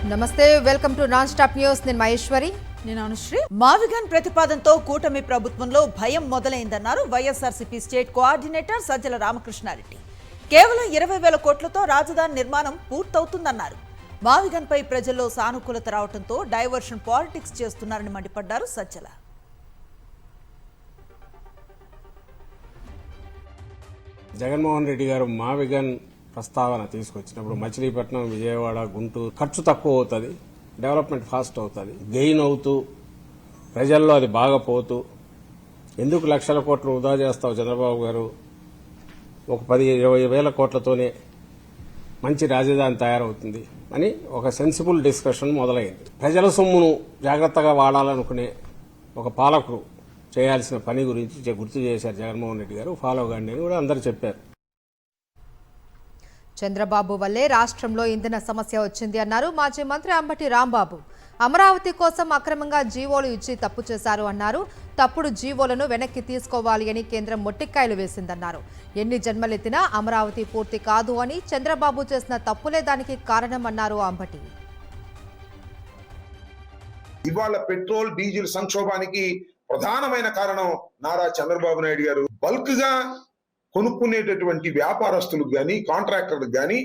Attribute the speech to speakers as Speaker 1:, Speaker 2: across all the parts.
Speaker 1: నమస్తే, welcome to non stop news. నేను మహేశ్వరి.
Speaker 2: నేను అనుశ్రీ. మావిగన్ ప్రతిపాదనతో కూటమి ప్రభుత్వంలో భయం మొదలైందన్నారు వైఎస్ఆర్సీపీ స్టేట్ కోఆర్డినేటర్ సజ్జల రామకృష్ణారెడ్డి. కేవలం 20,000 కోట్లతో రాజధాని నిర్మాణం పూర్తవుతుందన్నారు. మావిగన్పై ప్రజల్లో సానుకూలత రావడంతో డైవర్షన్ పాలిటిక్స్ చేస్తున్నారని మండిపడ్డారు సజ్జల.
Speaker 3: జగన్మోహన్ రెడ్డి గారు మావిగన్ ప్రస్తావన తీసుకొచ్చినప్పుడు మచిలీపట్నం, విజయవాడ, గుంటూరు ఖర్చు తక్కువ అవుతుంది, డెవలప్మెంట్ ఫాస్ట్ అవుతుంది, గెయిన్ అవుతూ ప్రజల్లో అది బాగా పోతూ ఎందుకు లక్షల కోట్లు వృధా చేస్తావు చంద్రబాబు గారు, ఒక 10-20 వేల కోట్లతోనే మంచి రాజధాని తయారవుతుంది అని ఒక సెన్సిబుల్ డిస్కషన్ మొదలైంది. ప్రజల సొమ్మును జాగ్రత్తగా వాడాలనుకునే ఒక పాలకుడు చేయాల్సిన పని గురించి గుర్తు చేశారు జగన్మోహన్ రెడ్డి గారు. ఫాలో కాండి అని కూడా అందరూ చెప్పారు.
Speaker 1: చంద్రబాబు వల్లే రాష్ట్రంలో ఇంధన సమస్య వచ్చింది అన్నారు మాజీ మంత్రి అంబటి రాంబాబు. అమరావతి కోసం అక్రమంగా జీవోలు ఇచ్చి తప్పు చేశారు అన్నారు. తప్పుడు జీవోలను వెనక్కి తీసుకోవాలి అని కేంద్రం మొట్టికాయలు వేసిందన్నారు. ఎన్ని జన్మలెత్తినా అమరావతి పూర్తి కాదు అని చంద్రబాబు చేసిన తప్పులే దానికి కారణమన్నారు అంబటి.
Speaker 4: ఇవాళ పెట్రోల్, డీజిల్ సంక్షోభానికి ప్రధానమైన కారణం నారా చంద్రబాబు నాయుడు గారు. బల్క్ గా కొనుక్కునేటటువంటి వ్యాపారస్తులకు గాని, కాంట్రాక్టర్లకు గాని,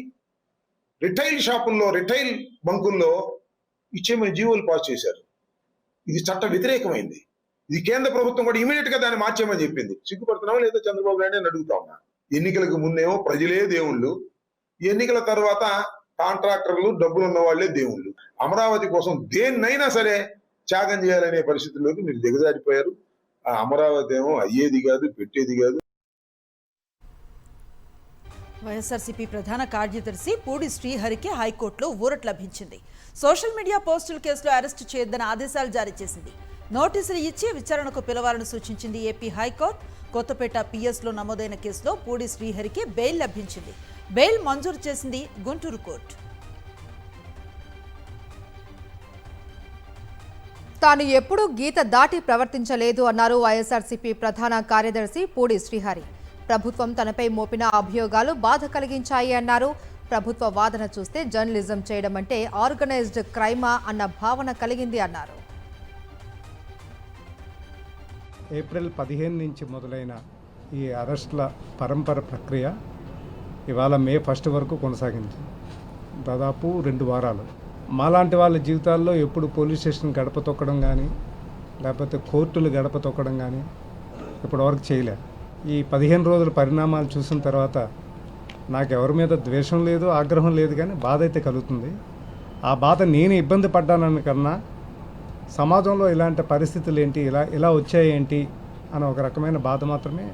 Speaker 4: రిటైల్ షాపుల్లో, రిటైల్ బంకుల్లో ఇచ్చేమని జీవోలు పాస్ చేశారు. ఇది చట్ట వ్యతిరేకమైంది. ఇది కేంద్ర ప్రభుత్వం కూడా ఇమీడియట్ గా దాన్ని మార్చేయమని చెప్పింది. సిగ్గుపడుతున్నావా లేదా చంద్రబాబు నాయుడు అని అడుగుతా ఉన్నా. ఎన్నికలకు ముందేమో ప్రజలే దేవుళ్ళు, ఎన్నికల తర్వాత కాంట్రాక్టర్లు, డబ్బులు ఉన్న వాళ్లే దేవుళ్ళు. అమరావతి కోసం దేన్నైనా సరే త్యాగం చేయాలనే పరిస్థితుల్లోకి మీరు దిగజారిపోయారు. ఆ అమరావతి ఏమో అయ్యేది కాదు, పెట్టేది కాదు.
Speaker 2: వైఎస్ఆర్సీపీ ప్రధాన కార్యదర్శి పూడి శ్రీహరికి హైకోర్టులో ఊరట లభించింది. సోషల్ మీడియా పోస్టుల కేసులో అరెస్టు చేయొద్దని ఆదేశాలు జారీ చేసింది. నోటీసులు ఇచ్చి విచారణకు పిలవాలని సూచించింది ఏపీ హైకోర్టు. కొత్తపేట పిఎస్లో నమోదైన కేసులో పూడి శ్రీహరికి బెయిల్ లభించింది. బెయిల్ మంజూరు చేసింది గుంటూరు కోర్టు.
Speaker 1: తాను ఎప్పుడూ గీత దాటి ప్రవర్తించలేదు అన్నారు వైఎస్ఆర్సీపీ ప్రధాన కార్యదర్శి పూడి శ్రీహరి. ప్రభుత్వం తనపై మోపిన అభియోగాలు బాధ కలిగించాయి అన్నారు. ప్రభుత్వ వాదన చూస్తే జర్నలిజం చేయడం అంటే ఆర్గనైజ్డ్ క్రైమా అన్న భావన కలిగింది అన్నారు.
Speaker 5: ఏప్రిల్ 15 నుంచి మొదలైన ఈ అరెస్టుల పరంపర ప్రక్రియ ఇవాళ మే 1 వరకు కొనసాగింది. దాదాపు 2 వారాలు. మాలాంటి వాళ్ళ జీవితాల్లో ఎప్పుడు పోలీస్ స్టేషన్ గడప తొక్కడం కానీ, లేకపోతే కోర్టులు గడప తొక్కడం కానీ ఇప్పటివరకు చేయలే. ఈ 15 రోజుల పరిణామాలు చూసిన తర్వాత నాకు ఎవరి మీద ద్వేషం లేదు, ఆగ్రహం లేదు, కానీ బాధ అయితే కలుగుతుంది. ఆ బాధ నేను ఇబ్బంది పడ్డానని కన్నా సమాజంలో ఇలాంటి పరిస్థితులు ఏంటి, ఇలా వచ్చాయి ఏంటి అని ఒక రకమైన బాధ మాత్రమే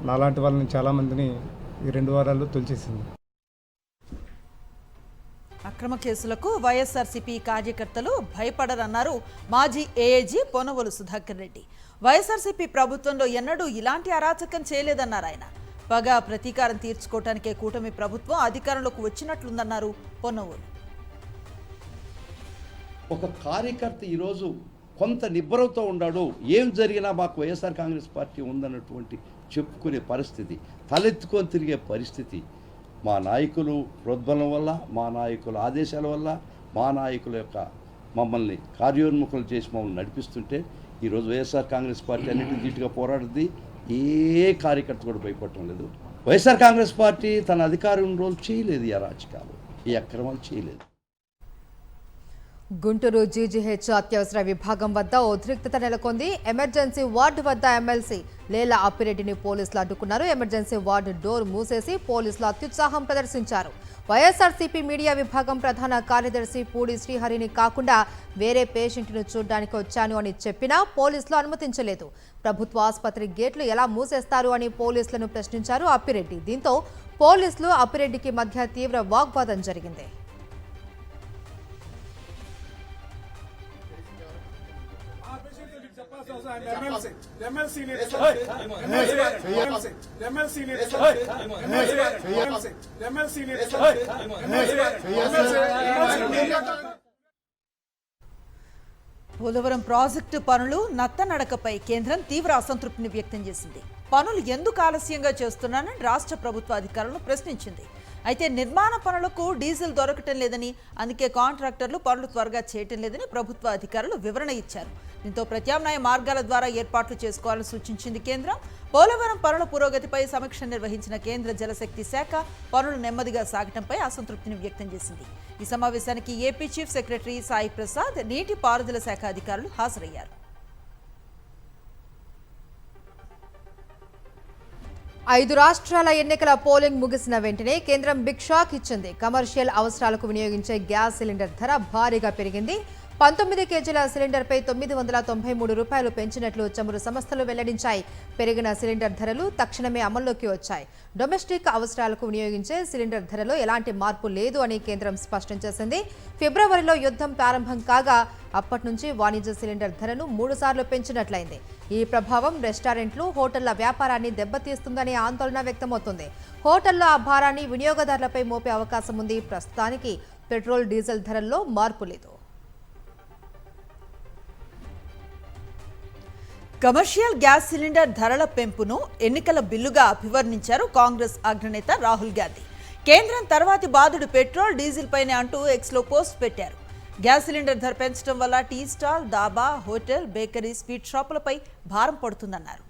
Speaker 5: నాలాంటి వాళ్ళని చాలామందిని ఈ 2 వారాల్లో తొలిచేసింది.
Speaker 2: అక్రమ కేసులకు వైఎస్ఆర్సీపీ కార్యకర్తలు భయపడరన్నారు మాజీ ఏఏజీ పొనవోలు సుధాకర్ రెడ్డి. వైఎస్ఆర్సీపీ ప్రభుత్వంలో ఎన్నడూ ఇలాంటి అరాచకం చేయలేదన్నారు ఆయన. పగా ప్రతీకారం తీర్చుకోవటానికే కూటమి ప్రభుత్వం అధికారంలోకి వచ్చినట్లుందన్నారు పొన్నవోలు.
Speaker 6: ఒక కార్యకర్త ఈరోజు కొంత నిబ్బరంతో ఉన్నాడు, ఏం జరిగినా మాకు వైఎస్ఆర్ కాంగ్రెస్ పార్టీ ఉందన్నటువంటి చెప్పుకునే పరిస్థితి, తలెత్తుకొని తిరిగే పరిస్థితి మా నాయకులు ప్రోద్బలం వల్ల, మా నాయకుల ఆదేశాల వల్ల, మా నాయకుల యొక్క మమ్మల్ని కార్యోన్ముఖులు చేసి మమ్మల్ని నడిపిస్తుంటే ఈరోజు వైఎస్ఆర్ కాంగ్రెస్ పార్టీ అన్నింటినీ ధీటుగా పోరాడుతుంది. ఏ కార్యకర్త కూడా భయపడటం లేదు. వైఎస్ఆర్ కాంగ్రెస్ పార్టీ తన అధికారం రోజు చేయలేదు, ఈ అరాచకాలు, ఈ అక్రమాలు చేయలేదు.
Speaker 1: గుంటూరు జీజీహెచ్ అత్యవసర విభాగం వద్ద ఉద్రిక్తత నెలకొంది. ఎమర్జెన్సీ వార్డు వద్ద ఎమ్మెల్సీ లేలా అప్పిరెడ్డిని పోలీసులు అడ్డుకున్నారు. ఎమర్జెన్సీ వార్డు డోర్ మూసేసి పోలీసులు అత్యుత్సాహం ప్రదర్శించారు. వైఎస్ఆర్సీపీ మీడియా విభాగం ప్రధాన కార్యదర్శి పూడి శ్రీహరిని కాకుండా వేరే పేషెంట్ను చూడ్డానికి వచ్చాను అని చెప్పినా పోలీసులు అనుమతించలేదు. ప్రభుత్వ ఆసుపత్రి గేట్లు ఎలా మూసేస్తారు అని పోలీసులను ప్రశ్నించారు అప్పిరెడ్డి. దీంతో పోలీసులు అప్పిరెడ్డికి మధ్య తీవ్ర వాగ్వాదం జరిగింది.
Speaker 2: పోలవరం ప్రాజెక్టు పనులు నత్తనడకపై కేంద్రం తీవ్ర అసంతృప్తిని వ్యక్తం చేసింది. పనులు ఎందుకు ఆలస్యంగా చేస్తున్నారని రాష్ట్ర ప్రభుత్వ అధికారులను ప్రశ్నించింది. అయితే నిర్మాణ పనులకు డీజిల్ దొరకటం లేదని, అందుకే కాంట్రాక్టర్లు పనులు త్వరగా చేయటం లేదని ప్రభుత్వ అధికారులు వివరణ ఇచ్చారు. దీంతో ప్రత్యామ్నాయ మార్గాల ద్వారా ఏర్పాట్లు చేసుకోవాలని సూచించింది కేంద్రం. పోలవరం పనుల పురోగతిపై సమీక్ష నిర్వహించిన కేంద్ర జలశక్తి శాఖ పనులు నెమ్మదిగా సాగటంపై అసంతృప్తిని వ్యక్తం చేసింది. ఈ సమావేశానికి AP chief secretary Sai Prasad, నీటిపారుదల శాఖ అధికారులు హాజరయ్యారు.
Speaker 1: 5 రాష్ట్రాల ఎన్నికల పోలింగ్ ముగిసిన వెంటనే కేంద్రం బిగ్ షాక్ ఇచ్చింది. కమర్షియల్ అవసరాలకు వినియోగించే గ్యాస్ సిలిండర్ ధర భారీగా పెరిగింది. 19 కేజీల సిలిండర్పై 993 రూపాయలు పెంచినట్లు చమురు సంస్థలు వెల్లడించాయి. పెరిగిన సిలిండర్ ధరలు తక్షణమే అమల్లోకి వచ్చాయి. డొమెస్టిక్ అవసరాలకు వినియోగించే సిలిండర్ ధరలో ఎలాంటి మార్పు లేదు అని కేంద్రం స్పష్టం చేసింది. ఫిబ్రవరిలో యుద్ధం ప్రారంభం కాగా అప్పటి నుంచి వాణిజ్య సిలిండర్ ధరను 3 సార్లు పెంచినట్లయింది. ఈ ప్రభావం రెస్టారెంట్లు, హోటళ్ల వ్యాపారాన్ని దెబ్బతీస్తుందనే ఆందోళన వ్యక్తమవుతుంది. హోటళ్లు ఆ భారాన్ని వినియోగదారులపై మోపే అవకాశం ఉంది. ప్రస్తుతానికి పెట్రోల్, డీజిల్ ధరల్లో మార్పు లేదు.
Speaker 2: కమర్షియల్ గ్యాస్ సిలిండర్ ధరల పెంపును ఎన్నికల బిల్లుగా అభివర్ణించారు కాంగ్రెస్ అగ్రనేత రాహుల్ గాంధీ. కేంద్రం తర్వాతి బాధుడు పెట్రోల్, డీజిల్ పైనే అంటూ ఎక్స్లో పోస్ట్ పెట్టారు. గ్యాస్ సిలిండర్ ధర పెంచడం వల్ల tea stall, dhaba, hotel, bakery, sweet షాపులపై భారం పడుతుందన్నారు.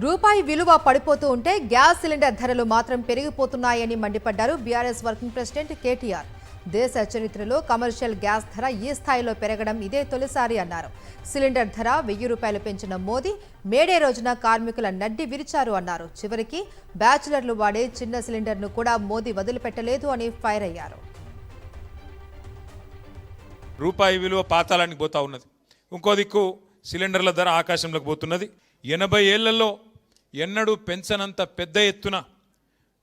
Speaker 1: రూపాయి విలువ పడిపోతూ ఉంటే గ్యాస్ సిలిండర్ ధరలు మాత్రం పెరిగిపోతున్నాయని మండిపడ్డారు బీఆర్ఎస్ వర్కింగ్ ప్రెసిడెంట్ కేటీఆర్. దేశ చరిత్రలో కమర్షియల్ గ్యాస్ ధర ఈ స్థాయిలో పెరగడం ఇదే తొలిసారి అన్నారు. సిలిండర్ ధర 1000 రూపాయలు పెంచిన మోదీ మేడే రోజున కార్మికుల నడ్డి విరిచారు అన్నారు. చివరికి బ్యాచులర్లు వాడే చిన్న సిలిండర్ను కూడా మోదీ వదిలిపెట్టలేదు అని ఫైర్ అయ్యారు.
Speaker 7: రూపాయి విలువ పాతాళానికి పోతా ఉన్నది. ఇంకో దిక్కు సిలిండర్ల ధర ఆకాశంలోకి పోతున్నది. 80 ఏళ్లలో ఎన్నడూ పెంచనంత పెద్ద ఎత్తున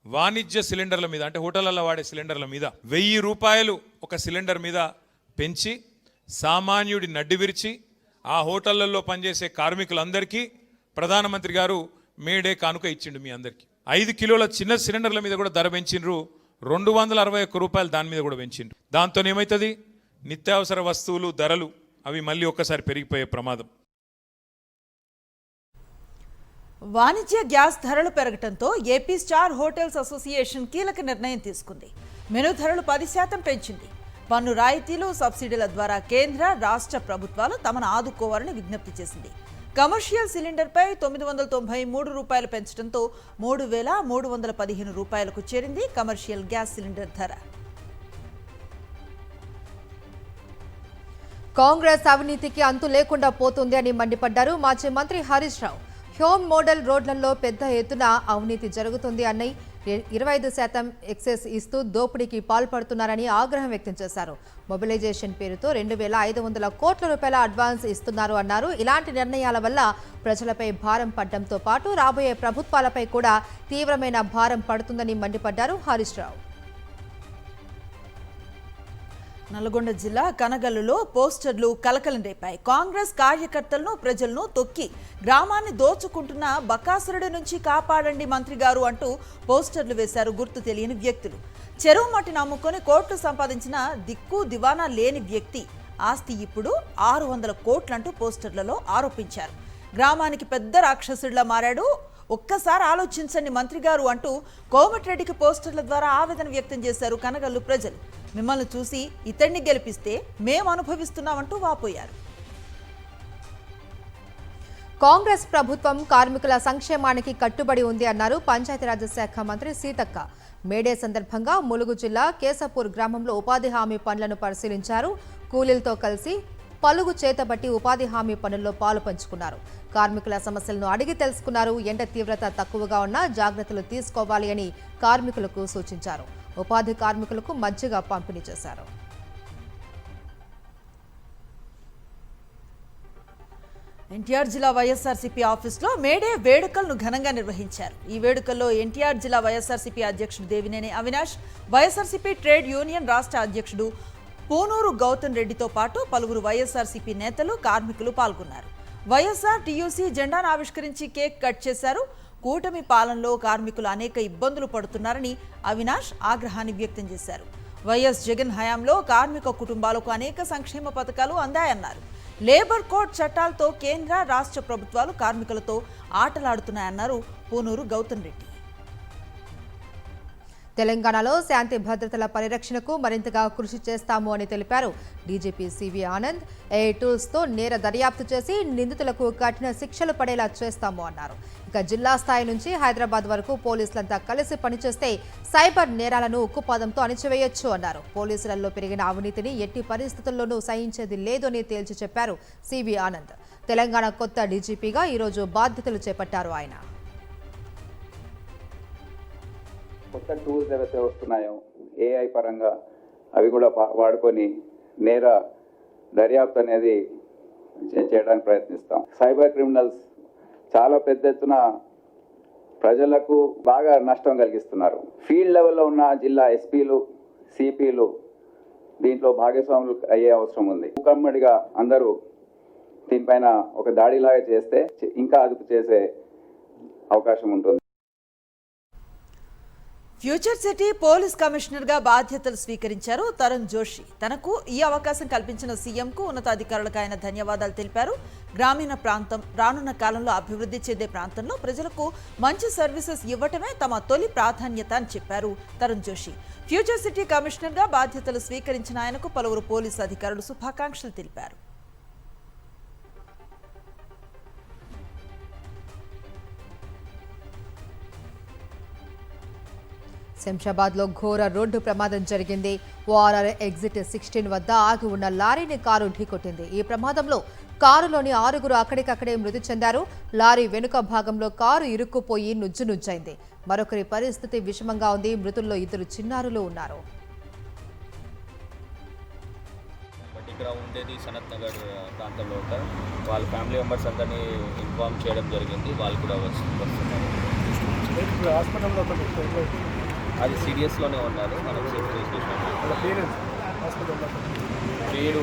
Speaker 7: వాణిజ్య సిలిండర్ల మీద, అంటే హోటళ్లలో వాడే సిలిండర్ల మీద 1000 రూపాయలు ఒక సిలిండర్ మీద పెంచి సామాన్యుడి నడ్డి విరిచి ఆ హోటళ్లలో పనిచేసే కార్మికులందరికీ ప్రధానమంత్రి గారు మేడే కానుక ఇచ్చిండు మీ అందరికీ. 5 కిలోల చిన్న సిలిండర్ల మీద కూడా ధర పెంచిండ్రు. 261 రూపాయలు దాని మీద కూడా పెంచిండ్రు. దాంతో ఏమవుతుంది? నిత్యావసర వస్తువులు ధరలు అవి మళ్ళీ ఒక్కసారి పెరిగిపోయే ప్రమాదం.
Speaker 2: వాణిజ్య గ్యాస్ ధరలు పెరగడంతో ఏపీ స్టార్ హోటల్స్ అసోసియేషన్ కీలక నిర్ణయం తీసుకుంది. మెను ధరలు 10% పెంచింది. పన్ను రాయితీలు, సబ్సిడీల ద్వారా కేంద్ర, రాష్ట్ర ప్రభుత్వాలు తమను ఆదుకోవాలని విజ్ఞప్తి చేసింది. కమర్షియల్ సిలిండర్పై 993 రూపాయలు పెంచడంతో 3315 రూపాయలకు చేరింది కమర్షియల్ గ్యాస్ సిలిండర్ ధర.
Speaker 1: కాంగ్రెస్ అవినీతికి అంతు లేకుండా పోతుంది అని మండిపడ్డారు మాజీ మంత్రి హరీష్ రావు. హోమ్ మోడల్ రోడ్లలో పెద్ద ఎత్తున అవినీతి జరుగుతుంది అన్నై 25% ఎక్సెస్ ఇస్తూ దోపిడీకి పాల్పడుతున్నారని ఆగ్రహం వ్యక్తం చేశారు. మొబిలైజేషన్ పేరుతో 2500 కోట్ల రూపాయల అడ్వాన్స్ ఇస్తున్నారు అన్నారు. ఇలాంటి నిర్ణయాల వల్ల ప్రజలపై భారం పడడంతో పాటు రాబోయే ప్రభుత్వాలపై కూడా తీవ్రమైన భారం పడుతుందని మండిపడ్డారు హరీష్ రావు.
Speaker 2: నల్గొండ జిల్లా కనగల్లులో పోస్టర్లు కలకలం రేపాయి. కాంగ్రెస్ కార్యకర్తలను, ప్రజలను తొక్కి గ్రామాన్ని దోచుకుంటున్న బకాసురుడి నుంచి కాపాడండి మంత్రి గారు అంటూ పోస్టర్లు వేశారు గుర్తు తెలియని వ్యక్తులు. చెరువు మట్టిని అమ్ముకొని కోట్లు సంపాదించిన దిక్కు దివానా లేని వ్యక్తి ఆస్తి ఇప్పుడు 600 కోట్లంటూ పోస్టర్లలో ఆరోపించారు. గ్రామానికి పెద్ద రాక్షసుడిలా మారాడు, ఒక్కసారి ఆలోచించండి మంత్రి గారు అంటూ కోమటిరెడ్డికి పోస్టర్ల ద్వారా ఆవేదన వ్యక్తం చేశారు కనగల్లు ప్రజలు. మిమ్మల్ని చూసి ఇతన్ని గెలిపిస్తే మేము అనుభవిస్తున్నామంటూ వాపోయారు.
Speaker 1: కాంగ్రెస్ ప్రభుత్వం కార్మికుల సంక్షేమానికి కట్టుబడి ఉంది అన్నారు పంచాయతీరాజ్ శాఖ మంత్రి సీతక్క. మేడే సందర్భంగా ములుగు జిల్లా కేశపూర్ గ్రామంలో ఉపాధి హామీ పనులను పరిశీలించారు. కూలీలతో కలిసి పలుగు చేతబట్టి ఉపాధి హామీ పనుల్లో పాలు పంచుకున్నారు. కార్మికుల సమస్యలను అడిగి తెలుసుకున్నారు. ఎండ తీవ్రత తక్కువగా ఉన్నా జాగ్రత్తలు తీసుకోవాలి అని కార్మికులకు సూచించారు. ఉపాధి కార్మికులకు మజ్జిగ పంపిణీ చేశారు.
Speaker 2: ఎన్టీఆర్ జిల్లా వైఎస్ఆర్సీపీ ఆఫీసులో మేడే వేడుకలను ఘనంగా నిర్వహించారు. ఈ వేడుకల్లో ఎన్టీఆర్ జిల్లా వైఎస్ఆర్సీపీ అధ్యక్షుడు దేవినేని అవినాష్, వైఎస్ఆర్సీపీ ట్రేడ్ యూనియన్ రాష్ట్ర అధ్యక్షుడు పూనూరు గౌతమ్ రెడ్డితో పాటు పలువురు వైఎస్ఆర్సీపీ నేతలు, కార్మికులు పాల్గొన్నారు. వైఎస్ఆర్ టీయూసీ జెండాను ఆవిష్కరించి కేక్ కట్ చేశారు. కూటమి పాలనలో కార్మికులు అనేక ఇబ్బందులు పడుతున్నారని అవినాష్ ఆగ్రహాన్ని వ్యక్తం చేశారు. వైఎస్ జగన్ హయాంలో కార్మిక కుటుంబాలకు అనేక సంక్షేమ పథకాలు అందాయన్నారు. లేబర్ కోడ్ చట్టాలతో కేంద్ర రాష్ట్ర ప్రభుత్వాలు కార్మికులతో ఆటలాడుతున్నాయన్నారు పూనూరు గౌతమ్ రెడ్డి.
Speaker 1: తెలంగాణలో శాంతి భద్రతల పరిరక్షణకు మరింతగా కృషి చేస్తాము అని తెలిపారు డీజీపీ సివి ఆనంద్. ఏఐ టూల్స్తో నేర దర్యాప్తు చేసి నిందితులకు కఠిన శిక్షలు పడేలా చేస్తాము అన్నారు. ఇక జిల్లా స్థాయి నుంచి హైదరాబాద్ వరకు పోలీసులంతా కలిసి పనిచేస్తే సైబర్ నేరాలను ఉక్కుపాదంతో అణిచివేయొచ్చు అన్నారు. పోలీసులలో పెరిగిన అవినీతిని ఎట్టి పరిస్థితుల్లోనూ సహించేది లేదు అని తేల్చి చెప్పారు సివి ఆనంద్. తెలంగాణ కొత్త డీజీపీగా ఈరోజు బాధ్యతలు చేపట్టారు ఆయన.
Speaker 8: కొత్త టూల్స్ ఏవైతే వస్తున్నాయో ఏఐ పరంగా అవి కూడా వాడుకొని నేర దర్యాప్తు అనేది చేయడానికి ప్రయత్నిస్తాం. సైబర్ క్రిమినల్స్ చాలా పెద్ద ఎత్తున ప్రజలకు బాగా నష్టం కలిగిస్తున్నారు. ఫీల్డ్ లెవెల్లో ఉన్న జిల్లా ఎస్పీలు, సిపిలు దీంట్లో భాగస్వాములు అయ్యే అవసరం ఉంది. ముఖమ్మడిగా అందరూ దీనిపైన ఒక దాడిలాగా చేస్తే ఇంకా అదుపు చేసే అవకాశం ఉంటుంది.
Speaker 2: ఫ్యూచర్ సిటీ పోలీస్ కమిషనర్గా బాధ్యతలు స్వీకరించారు తరుణ్ జోషి. తనకు ఈ అవకాశం కల్పించిన సీఎంకు ఉన్నతాధికారులకు ఆయన ధన్యవాదాలు తెలిపారు. గ్రామీణ ప్రాంతం రానున్న కాలంలో అభివృద్ధి చెందే ప్రాంతంలో ప్రజలకు మంచి సర్వీసెస్ ఇవ్వటమే తమ తొలి ప్రాధాన్యత అని చెప్పారు తరుణ్ జోషి. ఫ్యూచర్ సిటీ కమిషనర్గా బాధ్యతలు స్వీకరించిన ఆయనకు పలువురు పోలీసు అధికారులు శుభాకాంక్షలు తెలిపారు.
Speaker 1: శంషాబాద్లో ఘోర రోడ్డు ప్రమాదం జరిగింది. ఓఆర్ఆర్ ఎగ్జిట్ 16 వద్ద ఆగి ఉన్న లారీని కారు ఢీకొట్టింది. ఈ ప్రమాదంలో కారులోని 6గురు అక్కడికక్కడే మృతి చెందారు. లారీ వెనుక భాగంలో కారు ఇరుక్కుపోయి నుజ్జునుజ్జైంది. మరొకరి పరిస్థితి విషమంగా ఉంది. మృతుల్లో 2 చిన్నారులు ఉన్నారు.
Speaker 9: ఇక్కడ ఉండేది సనత్ నగర్ ప్రాంతంలో ఉంటారు. వాళ్ళ ఫ్యామిలీ మెంబర్స్ అందరినీ ఇన్ఫార్మ్ చేయడం జరిగింది. వాళ్ళు కూడా వస్తున్నారు. అది సీరియస్లోనే ఉన్నారు. మనం పేరు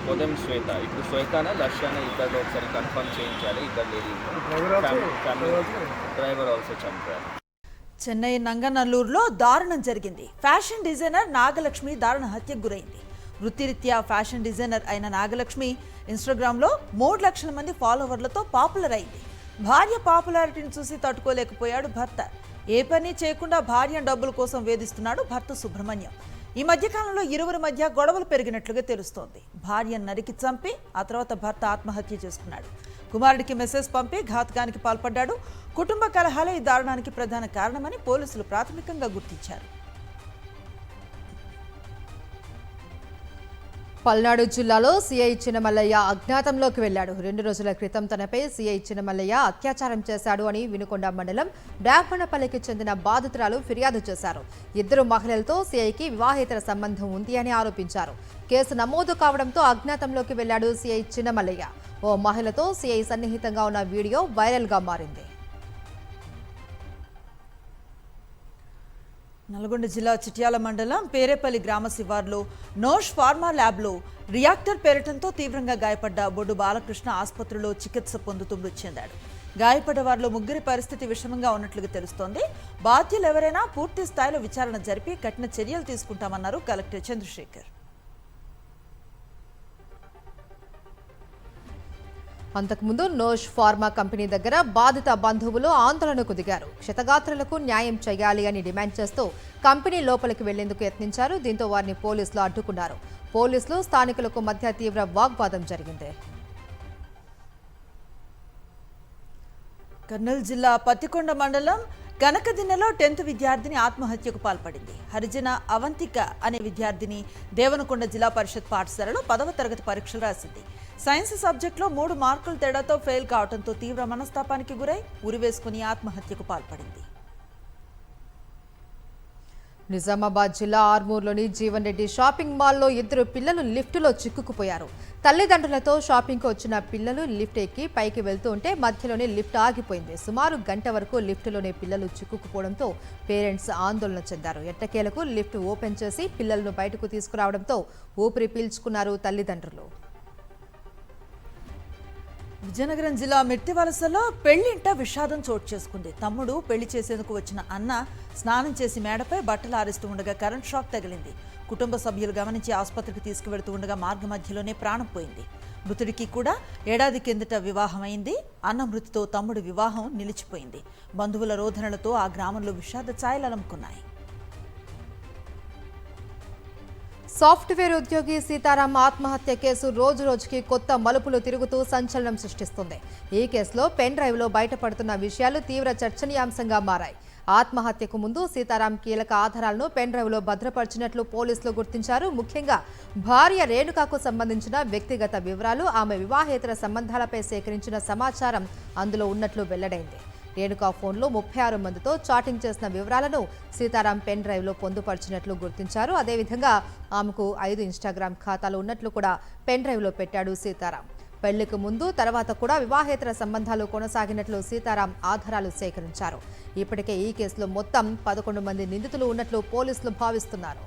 Speaker 9: పొదం శ్వేత. ఇప్పుడు శ్వేతనా లక్ష్యాన ఇద్దరు ఒకసారి కన్ఫర్మ్ చేయించాలి. ఇద్దరు లేడీ డ్రైవర్ ఆల్సో చంపారు.
Speaker 2: చెన్నై నంగనల్లూరులో దారుణం జరిగింది. ఫ్యాషన్ డిజైనర్ నాగలక్ష్మి దారుణ హత్యకు గురైంది. వృత్తిరీత్యా ఫ్యాషన్ డిజైనర్ అయిన నాగలక్ష్మి ఇన్స్టాగ్రామ్లో 3 లక్షల మంది ఫాలోవర్లతో పాపులర్ అయింది. భార్య పాపులారిటీని చూసి తట్టుకోలేకపోయాడు భర్త. ఏ పని చేయకుండా భార్య డబ్బుల కోసం వేధిస్తున్నాడు భర్త సుబ్రహ్మణ్యం. ఈ మధ్యకాలంలో ఇరువురి మధ్య గొడవలు పెరిగినట్లుగా తెలుస్తోంది. భార్యను నరికి చంపి ఆ తర్వాత భర్త ఆత్మహత్య చేసుకున్నాడు. కుమారుడికి మెసేజ్ పంపి ఘాతకానికి పాల్పడ్డాడు. కుటుంబ కలహాలే ఈ దారుణానికి ప్రధాన కారణమని పోలీసులు ప్రాథమికంగా గుర్తించారు.
Speaker 1: పల్నాడు జిల్లాలో సీఐ చిన్నమల్లయ్య అజ్ఞాతంలోకి వెళ్లాడు. 2 రోజుల క్రితం తనపై సీఐ చిన్నమల్లయ్య అత్యాచారం చేశాడు అని వినుకొండ మండలం బ్రాహ్మణపల్లికి చెందిన బాధితురాలు ఫిర్యాదు చేశారు. 2 మహిళలతో సీఐకి వివాహేతర సంబంధం ఉంది అని ఆరోపించారు. కేసు నమోదు కావడంతో అజ్ఞాతంలోకి వెళ్లాడు సీఐ చిన్నమల్లయ్య. ఓ మహిళతో సీఐ సన్నిహితంగా ఉన్న వీడియో వైరల్గా మారింది.
Speaker 2: నల్గొండ జిల్లా చిట్యాల మండలం పేరేపల్లి గ్రామ శివార్లో నోష్ ఫార్మా ల్యాబ్లో రియాక్టర్ పేరటంతో తీవ్రంగా గాయపడ్డ బొడ్డు బాలకృష్ణ ఆసుపత్రిలో చికిత్స పొందుతూ మృతి చెందాడు. గాయపడ్డ వారిలో 3 పరిస్థితి విషమంగా ఉన్నట్లుగా తెలుస్తోంది. బాధ్యులు ఎవరైనా పూర్తి స్థాయిలో విచారణ జరిపి కఠిన చర్యలు తీసుకుంటామన్నారు కలెక్టర్ చంద్రశేఖర్.
Speaker 1: అంతకుముందు నోష్ ఫార్మా కంపెనీ దగ్గర బాధిత బంధువులు ఆందోళనకు దిగారు. క్షతగాత్రులకు న్యాయం చేయాలి అని డిమాండ్ చేస్తూ కంపెనీ లోపలికి వెళ్లేందుకు యత్నించారు. దీంతో వారిని పోలీసులు అడ్డుకున్నారు. పోలీసులు స్థానికులకు మధ్య తీవ్ర వాగ్వాదం జరిగింది.
Speaker 2: కర్నూలు జిల్లా పత్తికొండ మండలం కనకదిన్నెలో 10th విద్యార్థిని ఆత్మహత్యకు పాల్పడింది. హరిజన అవంతిక అనే విద్యార్థిని దేవనకొండ జిల్లా పరిషత్ పాఠశాలలో 10వ తరగతి పరీక్షలు రాసింది. సైన్స్ సబ్జెక్టులో 3 మార్కుల తేడాతో ఫెయిల్ కావడంతో తీవ్ర మనస్తాపానికి గురై ఉరివేసుకుని ఆత్మహత్యకు పాల్పడింది.
Speaker 1: నిజామాబాద్ జిల్లా ఆర్మూర్లోని జీవన్ రెడ్డి షాపింగ్ మాల్లో 2 పిల్లలు లిఫ్టులో చిక్కుకుపోయారు. తల్లిదండ్రులతో షాపింగ్కు వచ్చిన పిల్లలు లిఫ్ట్ ఎక్కి పైకి వెళ్తూ ఉంటే మధ్యలోనే లిఫ్ట్ ఆగిపోయింది. సుమారు గంట వరకు లిఫ్టులోనే పిల్లలు చిక్కుకుపోవడంతో పేరెంట్స్ ఆందోళన చెందారు. ఎట్టకేలకు లిఫ్ట్ ఓపెన్ చేసి పిల్లలను బయటకు తీసుకురావడంతో ఊపిరి పీల్చుకున్నారు తల్లిదండ్రులు.
Speaker 2: విజయనగరం జిల్లా మిర్తివలసలో పెళ్లింట విషాదం చోటు చేసుకుంది. తమ్ముడు పెళ్లి చేసేందుకు వచ్చిన అన్న స్నానం చేసి మేడపై బట్టలు ఆరేస్తూ ఉండగా కరెంట్ షాక్ తగిలింది. కుటుంబ సభ్యులు గమనించి ఆసుపత్రికి తీసుకువెడుతూ ఉండగా మార్గ మధ్యలోనే ప్రాణం పోయింది. మృతుడికి కూడా ఏడాది కిందట వివాహమైంది. అన్న మృతితో తమ్ముడి వివాహం నిలిచిపోయింది. బంధువుల రోధనలతో ఆ గ్రామంలో విషాద ఛాయలు అలుముకున్నాయి.
Speaker 1: సాఫ్ట్వేర్ ఉద్యోగి సీతారాం ఆత్మహత్య కేసు రోజు రోజుకి కొత్త మలుపులు తిరుగుతూ సంచలనం సృష్టిస్తుంది. ఈ కేసులో పెన్ డ్రైవ్లో బయటపడుతున్న విషయాలు తీవ్ర చర్చనీయాంశంగా మారాయి. ఆత్మహత్యకు ముందు సీతారాం కీలక ఆధారాలను పెన్ డ్రైవ్లో భద్రపరిచినట్లు పోలీసులు గుర్తించారు. ముఖ్యంగా భార్య రేణుకకు సంబంధించిన వ్యక్తిగత వివరాలు, ఆమె వివాహేతర సంబంధాలపై సేకరించిన సమాచారం అందులో ఉన్నట్లు వెల్లడైంది. రేణుకా ఫోన్లో 36 మందితో చాటింగ్ చేసిన వివరాలను సీతారాం పెన్ డ్రైవ్లో పొందుపరిచినట్లు గుర్తించారు. అదేవిధంగా ఆమెకు 5 ఇన్స్టాగ్రామ్ ఖాతాలు ఉన్నట్లు కూడా పెన్ డ్రైవ్లో పెట్టాడు సీతారాం. పెళ్లికి ముందు తర్వాత కూడా వివాహేతర సంబంధాలు కొనసాగినట్లు సీతారాం ఆధారాలు సేకరించారు. ఇప్పటికే ఈ కేసులో మొత్తం 11 మంది నిందితులు ఉన్నట్లు పోలీసులు భావిస్తున్నారు.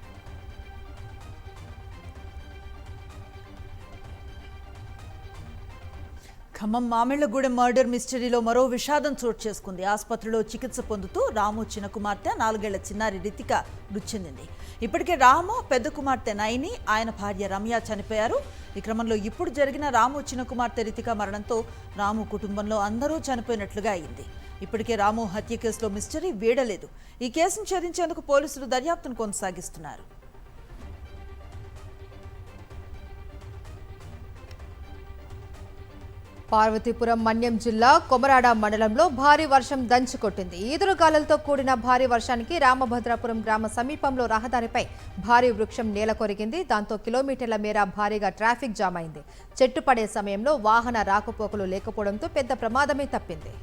Speaker 2: ఖమ్మం మామిళ్లగూడెం మర్డర్ మిస్టరీలో మరో విషాదం చోటు చేసుకుంది. ఆసుపత్రిలో చికిత్స పొందుతూ రాము చిన్న కుమార్తె 4 ఏళ్ల చిన్నారి రితిక మృతి చెందింది. ఇప్పటికే రాము పెద్ద కుమార్తె నైని, ఆయన భార్య రమ్య చనిపోయారు. ఈ క్రమంలో ఇప్పుడు జరిగిన రాము చిన్న కుమార్తె రితిక మరణంతో రాము కుటుంబంలో అందరూ చనిపోయినట్లుగా అయింది. ఇప్పటికే రాము హత్య కేసులో మిస్టరీ వీడలేదు. ఈ కేసును ఛేదించేందుకు పోలీసులు దర్యాప్తును కొనసాగిస్తున్నారు.
Speaker 1: పార్వతీపురం మన్యం జిల్లా కొమరాడ మండలంలో భారీ వర్షం దంచుకొట్టింది. ఈదురుగాలులతో కూడిన భారీ వర్షానికి రామభద్రాపురం గ్రామ సమీపంలో రహదారిపై భారీ వృక్షం నేల కొరిగింది. దాంతో కిలోమీటర్ల మేర భారీగా ట్రాఫిక్ జామ్ అయింది. చెట్టు పడే సమయంలో వాహన రాకపోకలు లేకపోవడంతో పెద్ద ప్రమాదమే తప్పింది.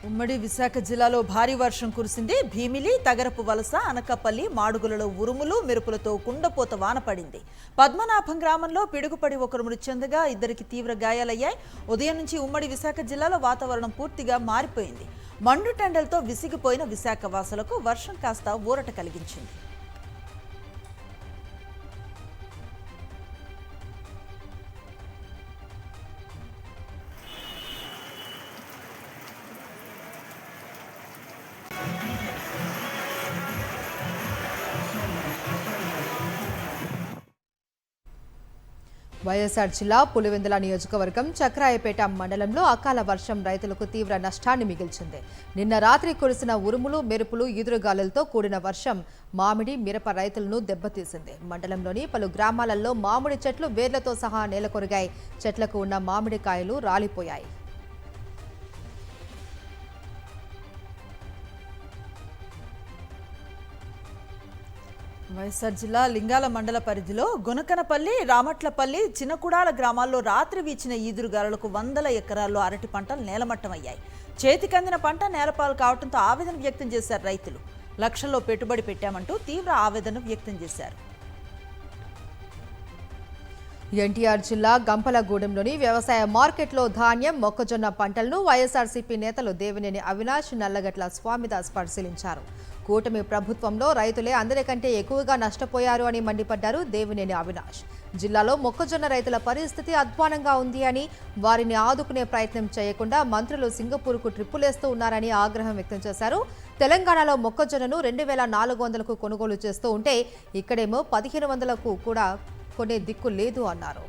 Speaker 2: ఉమ్మడి విశాఖ జిల్లాలో భారీ వర్షం కురిసింది. భీమిలి, తగరపు వలస, అనకాపల్లి, మాడుగులలో ఉరుములు మెరుపులతో కుండపోత వాన పడింది. పద్మనాభం గ్రామంలో పిడుగుపడి ఒకరు మృతి చెందగా 2కి తీవ్ర గాయాలయ్యాయి. ఉదయం నుంచి ఉమ్మడి విశాఖ జిల్లాలో వాతావరణం పూర్తిగా మారిపోయింది. మండుటెండలతో విసిగిపోయిన విశాఖ వాసులకు వర్షం కాస్త ఊరట కలిగించింది.
Speaker 1: వైఎస్ఆర్ జిల్లా పులివెందుల నియోజకవర్గం చక్రాయపేట మండలంలో అకాల వర్షం రైతులకు తీవ్ర నష్టాన్ని మిగిల్చింది. నిన్న రాత్రి కురిసిన ఉరుములు మెరుపులు ఈదురుగాలులతో కూడిన వర్షం మామిడి మిరప రైతులను దెబ్బతీసింది. మండలంలోని పలు గ్రామాలలో మామిడి చెట్లు వేర్లతో సహా నేలకొరిగాయి. చెట్లకు ఉన్న మామిడికాయలు రాలిపోయాయి.
Speaker 2: వైఎస్ఆర్ జిల్లా లింగాల మండల పరిధిలో గునకనపల్లి, రామట్లపల్లి, చిన్నకుడాల గ్రామాల్లో రాత్రి వీచిన ఈదురుగాలులకు 100 ఎకరాల్లో అరటి పంటలు నేలమట్టమయ్యాయి. చేతికందిన పంట నేలపాలు కావడంతో ఆవేదన వ్యక్తం చేశారు రైతులు. లక్షల్లో పెట్టుబడి పెట్టామంటూ తీవ్ర ఆవేదన వ్యక్తం చేశారు.
Speaker 1: ఎన్టీఆర్ జిల్లా గంపలగూడెంలోని వ్యవసాయ మార్కెట్లో ధాన్యం, మొక్కజొన్న పంటలను వైఎస్ఆర్సీపీ నేతలు దేవినేని అవినాష్, నల్లగట్ల స్వామిదాస్ పరిశీలించారు. కూటమి ప్రభుత్వంలో రైతులే అందరికంటే ఎక్కువగా నష్టపోయారు అని మండిపడ్డారు దేవినేని అవినాష్. జిల్లాలో మొక్కజొన్న రైతుల పరిస్థితి అధ్వానంగా ఉంది అని, వారిని ఆదుకునే ప్రయత్నం చేయకుండా మంత్రులు సింగపూర్కు ట్రిప్పులేస్తూ ఉన్నారని ఆగ్రహం వ్యక్తం చేశారు. తెలంగాణలో మొక్కజొన్నను 2400కు కొనుగోలు చేస్తూ ఉంటే ఇక్కడేమో 1500కు కూడా కొనే దిక్కు లేదు అన్నారు.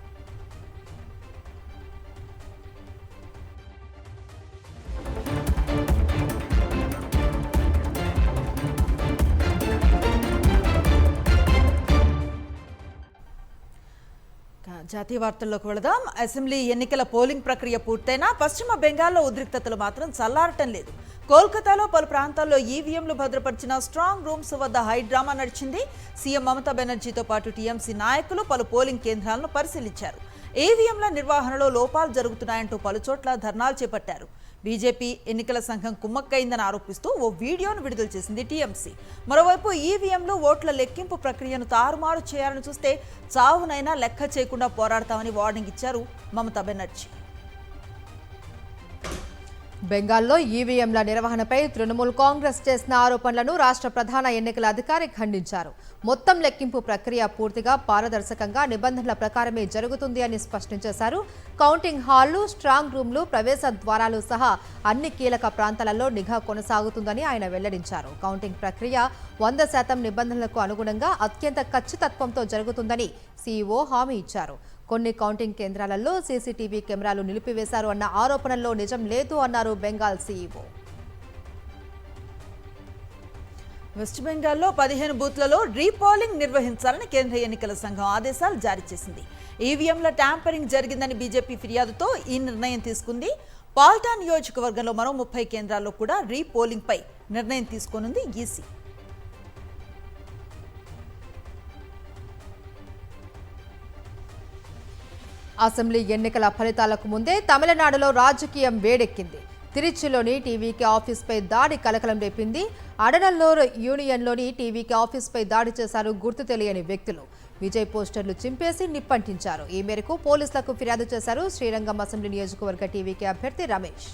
Speaker 2: జాతీయ వార్తల్లోకి వెళదాం. అసెంబ్లీ ఎన్నికల పోలింగ్ ప్రక్రియ పూర్తయినా పశ్చిమ బెంగాల్లో ఉద్రిక్తతలు మాత్రం చల్లారటం లేదు. కోల్కతాలో పలు ప్రాంతాల్లో ఈవీఎంలు భద్రపరిచిన స్ట్రాంగ్ రూమ్స్ వద్ద హైడ్రామా నడిచింది. సీఎం మమతా బెనర్జీతో పాటు టీఎంసీ నాయకులు పలు పోలింగ్ కేంద్రాలను పరిశీలించారు. ఈవీఎంల నిర్వహణలో లోపాలు జరుగుతున్నాయంటూ పలుచోట్ల ధర్నాలు చేపట్టారు. బీజేపీ ఎన్నికల సంఘం కుమ్మక్కైందని ఆరోపిస్తూ ఓ వీడియోను విడుదల చేసింది టీఎంసీ. మరోవైపు ఈవీఎంలు ఓట్ల లెక్కింపు ప్రక్రియను తారుమారు చేయాలని చూస్తే చావునైనా లెక్క చేయకుండా పోరాడతామని వార్నింగ్ ఇచ్చారు మమతా బెనర్జీ.
Speaker 1: బెంగాల్లో ఈవీఎంల నిర్వహణపై తృణమూల్ కాంగ్రెస్ చేసిన ఆరోపణలను రాష్ట్ర ప్రధాన ఎన్నికల అధికారి ఖండించారు. మొత్తం లెక్కింపు ప్రక్రియ పూర్తిగా పారదర్శకంగా నిబంధనల ప్రకారమే జరుగుతుంది అని స్పష్టం చేశారు. కౌంటింగ్ హాళ్లు, స్ట్రాంగ్ రూమ్లు, ప్రవేశ ద్వారాలు సహా అన్ని కీలక ప్రాంతాలలో నిఘా కొనసాగుతుందని ఆయన వెల్లడించారు. కౌంటింగ్ ప్రక్రియ 100% నిబంధనలకు అనుగుణంగా అత్యంత ఖచ్చితత్వంతో జరుగుతుందని సీఈఓ హామీ ఇచ్చారు. కొన్ని కౌంటింగ్ కేంద్రాలలో సీసీటీవీ కెమెరాలు నిలిపివేశారు అన్న ఆరోపణల్లో నిజం లేదు అన్నారు బెంగాల్ సీఈఓ.
Speaker 2: వెస్ట్ బెంగాల్లో 15 బూత్లలో రీపోలింగ్ నిర్వహించాలని కేంద్ర ఎన్నికల సంఘం ఆదేశాలు జారీ చేసింది. ఈవీఎంల ట్యాంపరింగ్ జరిగిందని బీజేపీ ఫిర్యాదుతో ఈ నిర్ణయం తీసుకుంది. పాల్టా నియోజకవర్గంలో మరో 30 కేంద్రాల్లో కూడా రీపోలింగ్ పై నిర్ణయం తీసుకోనుంది ఈసీ.
Speaker 1: అసెంబ్లీ ఎన్నికల ఫలితాలకు ముందే తమిళనాడులో రాజకీయం వేడెక్కింది. తిరుచిలోని టీవీకే ఆఫీస్పై దాడి కలకలం రేపింది. అడనల్లూరు యూనియన్లోని టీవీకే ఆఫీస్పై దాడి చేశారు గుర్తు తెలియని వ్యక్తులు. విజయ్ పోస్టర్లు చింపేసి నిప్పంటించారు. ఈ మేరకు పోలీసులకు ఫిర్యాదు చేశారు శ్రీరంగం అసెంబ్లీ నియోజకవర్గ టీవీకే అభ్యర్థి రమేష్.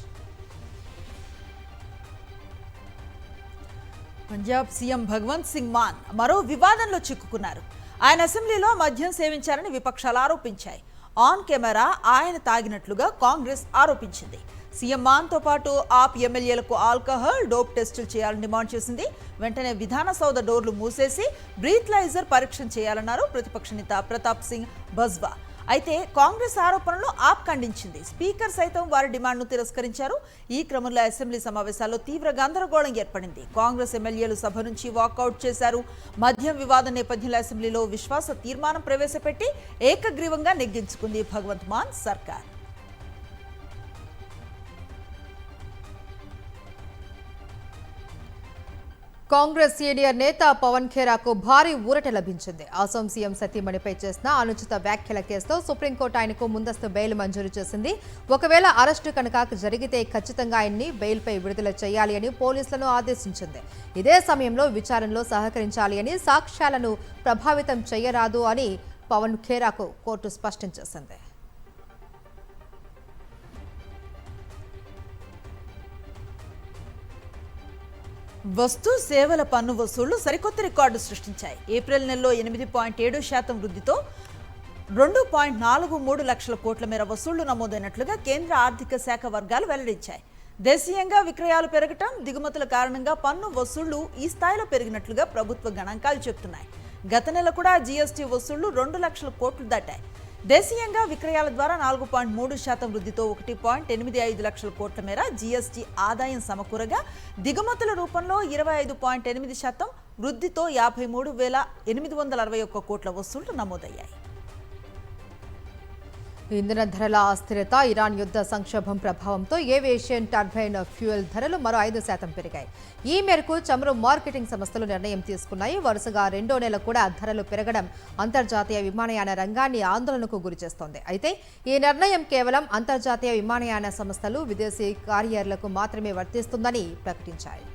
Speaker 2: పంజాబ్ సీఎం భగవంత్ సింగ్ మాన్ మరో వివాదంలో చిక్కుకున్నారు. ఆయన అసెంబ్లీలో మద్యం సేవించారని విపక్షాలు ఆరోపించాయి. ఆన్ కెమెరా ఆయన తాగినట్లుగా కాంగ్రెస్ ఆరోపించింది. సీఎం మాన్తో పాటు ఆప్ ఎమ్మెల్యేలకు ఆల్కహాల్, డోప్ టెస్టులు చేయాలని డిమాండ్ చేసింది. వెంటనే విధాన సౌధ డోర్లు మూసేసి బ్రీత్లైజర్ పరీక్ష చేయాలన్నారు ప్రతిపక్ష నేత ప్రతాప్ సింగ్ బజ్వా. అయితే కాంగ్రెస్ ఆరోపణలు ఆప్ ఖండించింది. స్పీకర్ సైతం వారి డిమాండ్ను తిరస్కరించారు. ఈ క్రమంలో అసెంబ్లీ సమావేశాల్లో తీవ్ర గందరగోళం ఏర్పడింది. కాంగ్రెస్ ఎమ్మెల్యేలు సభ నుంచి వాకౌట్ చేశారు. మద్యం వివాదం నేపథ్యంలో అసెంబ్లీలో విశ్వాస తీర్మానం ప్రవేశపెట్టి ఏకగ్రీవంగా నెగ్గించుకుంది భగవంత్ మాన్ సర్కార్.
Speaker 1: కాంగ్రెస్ సీనియర్ నేత పవన్ ఖేరాకు భారీ ఊరట లభించింది. అసోం సీఎం సతీమణిపై చేసిన అనుచిత వ్యాఖ్యల కేసులో సుప్రీంకోర్టు ఆయనకు ముందస్తు బెయిల్ మంజూరు చేసింది. ఒకవేళ అరెస్టు కనుక జరిగితే ఖచ్చితంగా ఆయన్ని బెయిల్పై విడుదల చేయాలి అని పోలీసులను ఆదేశించింది. ఇదే సమయంలో విచారణలో సహకరించాలి అని, సాక్ష్యాలను ప్రభావితం చేయరాదు అని పవన్ ఖేరాకు కోర్టు స్పష్టం చేసింది.
Speaker 2: వస్తు సేవల పన్ను వసూళ్లు సరికొత్త రికార్డు సృష్టించాయి. ఏప్రిల్ నెలలో 8.7% వృద్ధితో 2.43 లక్షల కోట్ల మేర వసూళ్లు నమోదైనట్లుగా కేంద్ర ఆర్థిక శాఖ వర్గాలు వెల్లడించాయి. దేశీయంగా విక్రయాలు పెరగటం, దిగుమతుల కారణంగా పన్ను వసూళ్లు ఈ స్థాయిలో పెరిగినట్లుగా ప్రభుత్వ గణాంకాలు చెబుతున్నాయి. గత నెల కూడా జీఎస్టీ వసూళ్లు 2 లక్షల కోట్లు దాటాయి. దేశీయంగా విక్రయాల ద్వారా 4.3% వృద్ధితో 1.85 లక్షల కోట్ల మేర జీఎస్టీ ఆదాయం సమకూరగా, దిగుమతుల రూపంలో 25.8% వృద్ధితో 53,861 కోట్ల వసూళ్లు నమోదయ్యాయి.
Speaker 1: ఇంధన ధరల అస్థిరత, ఇరాన్ యుద్ధ సంక్షోభం ప్రభావంతో ఏవియేషన్ టర్బైన్ ఫ్యూయల్ ధరలు మరో 5% పెరిగాయి. ఈ మేరకు చమురు మార్కెటింగ్ సంస్థలు నిర్ణయం తీసుకున్నాయి. వరుసగా రెండో నెల కూడా ధరలు పెరగడం అంతర్జాతీయ విమానయాన రంగాన్ని ఆందోళనకు గురిచేస్తోంది. అయితే ఈ నిర్ణయం కేవలం అంతర్జాతీయ విమానయాన సంస్థలు, విదేశీ క్యారియర్లకు మాత్రమే వర్తిస్తుందని ప్రకటించాయి.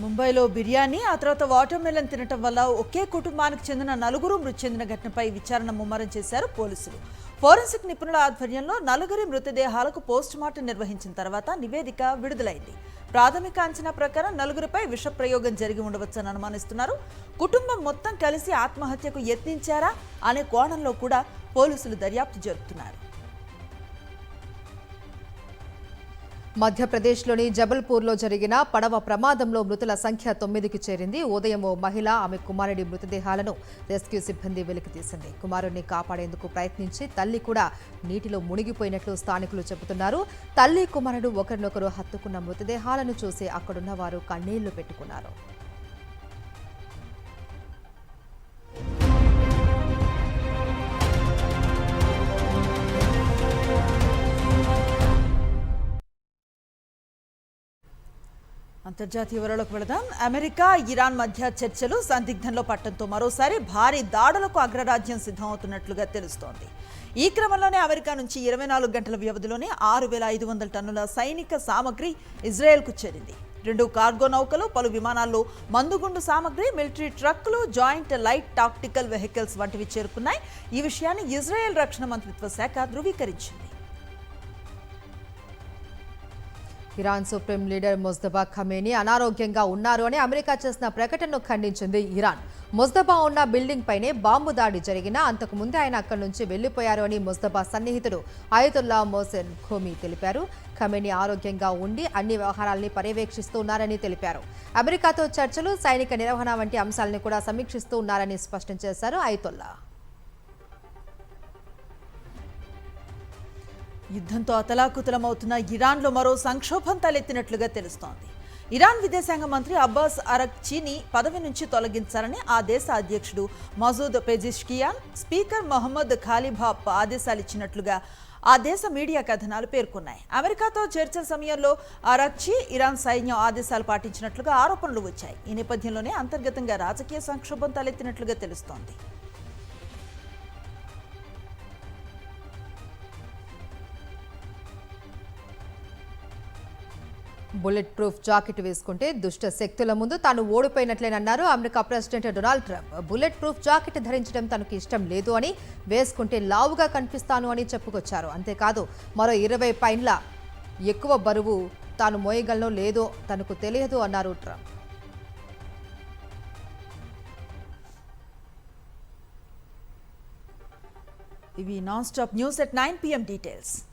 Speaker 2: ముంబైలో బిర్యానీ, ఆ తర్వాత వాటర్ మెలన్ తినటం వల్ల ఒకే కుటుంబానికి చెందిన 4 మృతి చెందిన ఘటనపై విచారణ ముమ్మరం చేశారు పోలీసులు. ఫోరెన్సిక్ నిపుణుల ఆధ్వర్యంలో 4 మృతదేహాలకు పోస్టుమార్టం నిర్వహించిన తర్వాత నివేదిక విడుదలైంది. ప్రాథమిక అంచనా ప్రకారం 4పై విష ప్రయోగం జరిగి ఉండవచ్చని అనుమానిస్తున్నారు. కుటుంబం మొత్తం కలిసి ఆత్మహత్యకు యత్నించారా అనే కోణంలో కూడా పోలీసులు దర్యాప్తు జరుపుతున్నారు.
Speaker 1: మధ్యప్రదేశ్లోని జబల్పూర్లో జరిగిన పడవ ప్రమాదంలో మృతుల సంఖ్య 9కి చేరింది. ఉదయం ఓ మహిళ, ఆమె కుమారుడి మృతదేహాలను రెస్క్యూ సిబ్బంది వెలికితీసింది. కుమారుడిని కాపాడేందుకు ప్రయత్నించి తల్లి కూడా నీటిలో మునిగిపోయినట్లు స్థానికులు చెబుతున్నారు. తల్లి, కుమారుడు ఒకరినొకరు హత్తుకున్న మృతదేహాలను చూసి అక్కడున్న వారు కన్నీళ్లు పెట్టుకున్నారు.
Speaker 2: అంతర్జాతీయ వివరాలకు వెళదాం. అమెరికా, ఇరాన్ మధ్య చర్చలు సందిగ్ధంలో పట్టడంతో మరోసారి భారీ దాడులకు అగ్రరాజ్యం సిద్ధమవుతున్నట్లుగా తెలుస్తోంది. ఈ క్రమంలోనే అమెరికా నుంచి 24 గంటల వ్యవధిలోనే 6,500 టన్నుల సైనిక సామగ్రి ఇజ్రాయెల్కు చేరింది. 2 కార్గో నౌకలు, పలు విమానాల్లో మందుగుండు సామగ్రి, మిలిటరీ ట్రక్కులు, జాయింట్ లైట్ టాక్టికల్ వెహికల్స్ వంటివి చేరుకున్నాయి. ఈ విషయాన్ని ఇజ్రాయెల్ రక్షణ మంత్రిత్వ శాఖ ధృవీకరించింది.
Speaker 1: ఇరాన్ సుప్రీం లీడర్ ముజ్తబా ఖమేనీ అనారోగ్యంగా ఉన్నారు అని అమెరికా చేసిన ప్రకటనను ఖండించింది ఇరాన్. ముజ్తబా ఉన్న బిల్డింగ్ పైనే బాంబు దాడి జరిగినా అంతకు ముందే ఆయన అక్కడి నుంచి వెళ్లిపోయారు అని ముజ్తబా సన్నిహితుడు అయతుల్లా మోసెన్ ఖోమీ తెలిపారు. ఖమేనీ ఆరోగ్యంగా ఉండి అన్ని వ్యవహారాల్ని పర్యవేక్షిస్తున్నారని తెలిపారు. అమెరికాతో చర్చలు, సైనిక నిర్వహణ వంటి అంశాలను కూడా సమీక్షిస్తూ ఉన్నారని స్పష్టం చేశారు అయతుల్లా.
Speaker 2: యుద్ధంతో అతలాకుతలమవుతున్న ఇరాన్లో మరో సంక్షోభం తలెత్తినట్లుగా తెలుస్తోంది. ఇరాన్ విదేశాంగ మంత్రి అబ్బాస్ అరగ్చీని పదవి నుంచి తొలగించాలని ఆ దేశ అధ్యక్షుడు మసూద్ పెజిష్కియాన్ స్పీకర్ మొహమ్మద్ ఖాలిబాఫ్ ఆదేశాలు ఇచ్చినట్లుగా ఆ దేశ మీడియా కథనాలు పేర్కొన్నాయి. అమెరికాతో చర్చల సమయంలో అరగ్చీ ఇరాన్ సైన్యం ఆదేశాలు పాటించినట్లుగా ఆరోపణలు వచ్చాయి. ఈ నేపథ్యంలోనే అంతర్గతంగా రాజకీయ సంక్షోభం తలెత్తినట్లుగా తెలుస్తోంది.
Speaker 1: బుల్లెట్ ప్రూఫ్ జాకెట్ వేసుకుంటే దుష్ట శక్తుల ముందు తాను ఓడిపోయినట్లేనన్నారు America president Donald Trump. Bulletproof jacket ధరించడం తనకు ఇష్టం లేదు అని, వేసుకుంటే లావుగా కనిపిస్తాను అని చెప్పుకొచ్చారు. అంతేకాదు మరో 20 పైన్ల ఎక్కువ బరువు తాను మోయగలనో లేదో తనకు తెలియదు అన్నారు ట్రంప్.
Speaker 2: ఇవి non stop news at 9 PM details.